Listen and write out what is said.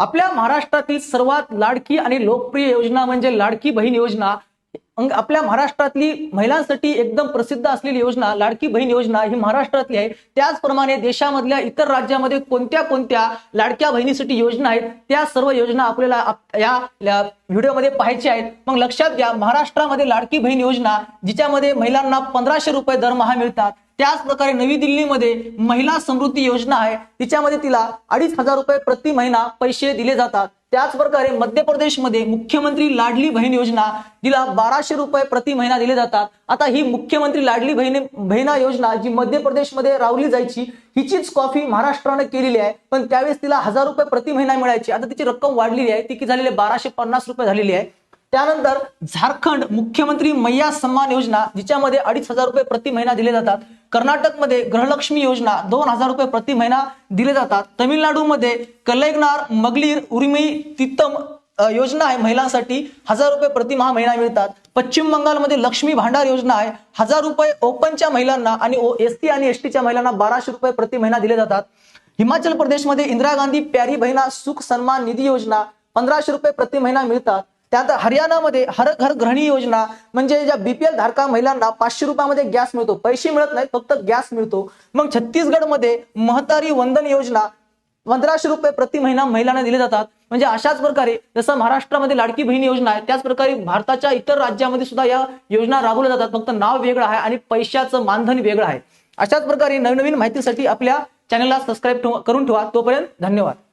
आपल्या महाराष्ट्रातील सर्वात लाडकी आणि लोकप्रिय योजना म्हणजे लाडकी बहीण योजना। आपल्या महाराष्ट्रातली महिलांसाठी एकदम प्रसिद्ध असलेली योजना लाडकी बहीण योजना ही महाराष्ट्रातली आहे। त्याचप्रमाणे देशामधल्या इतर राज्यामध्ये कोणत्या कोणत्या लाडक्या बहिणीसाठी योजना आहेत त्या सर्व योजना आपल्याला या व्हिडिओमध्ये पाहायच्या आहेत। मग लक्षात घ्या, महाराष्ट्रामध्ये लाडकी बहीण योजना जिच्यामध्ये महिलांना 1500 रुपये दरमहा मिळतात। त्याच प्रकारे नवी दिल्लीमध्ये महिला समृद्धी योजना आहे, तिच्यामध्ये तिला 2500 रुपये प्रति महिना पैसे दिले जातात। त्याच प्रकारे मध्य प्रदेशमध्ये मुख्यमंत्री लाडली बहीण योजना जिला 1200 रुपये प्रति महिना दिले जातात। आता ही मुख्यमंत्री लाडली बहिणा योजना जी मध्य प्रदेशमध्ये राबवली जायची हिचीच कॉपी महाराष्ट्राने केलेली आहे, पण त्यावेळेस तिला 1000 रुपये प्रति महिना मिळायची। आता तिची रक्कम वाढलेली आहे, ती किती झालेली आहे, 1250 रुपये झालेली आहे। त्यानंतर झारखंड मुख्यमंत्री मैया सन्मान योजना जिच्यामध्ये 2500 रुपये प्रति महिना दिले जातात। कर्नाटकमध्ये गृहलक्ष्मी योजना 2000 रुपये प्रति महिना दिले जातात। तमिळनाडूमध्ये कलैगनार मगलीर उरिमी तित्तम योजना आहे, महिलांसाठी 1000 रुपये प्रति महिना मिळतात। पश्चिम बंगालमध्ये लक्ष्मी भांडार योजना आहे, 1000 रुपये ओपनच्या महिलांना आणि एसटी आणि एसटीच्या महिलांना 1200 रुपये प्रति महिना दिले जातात। हिमाचल प्रदेशमध्ये इंदिरा गांधी प्यारी बहिणा सुख सन्मान निधी योजना 1500 रुपये प्रति महिना मिळतात। त्यानंतर हरियाणामध्ये हर घर गृहिणी योजना म्हणजे ज्या बीपीएल धारका महिलांना 500 रुपयामध्ये गॅस मिळतो, पैसे मिळत नाहीत, फक्त गॅस मिळतो। मग छत्तीसगडमध्ये महतारी वंदन योजना 1500 रुपये प्रति महिना महिलांना दिले जातात। म्हणजे अशाच प्रकारे जसं महाराष्ट्रामध्ये लाडकी बहीण योजना आहे त्याच प्रकारे भारताच्या इतर राज्यामध्ये सुद्धा या योजना राबवल्या जातात, फक्त नाव वेगळं आहे आणि पैशाचं मानधन वेगळं आहे। अशाच प्रकारे नवीन माहितीसाठी आपल्या चॅनलला सबस्क्राईब करून ठेवा। तोपर्यंत धन्यवाद।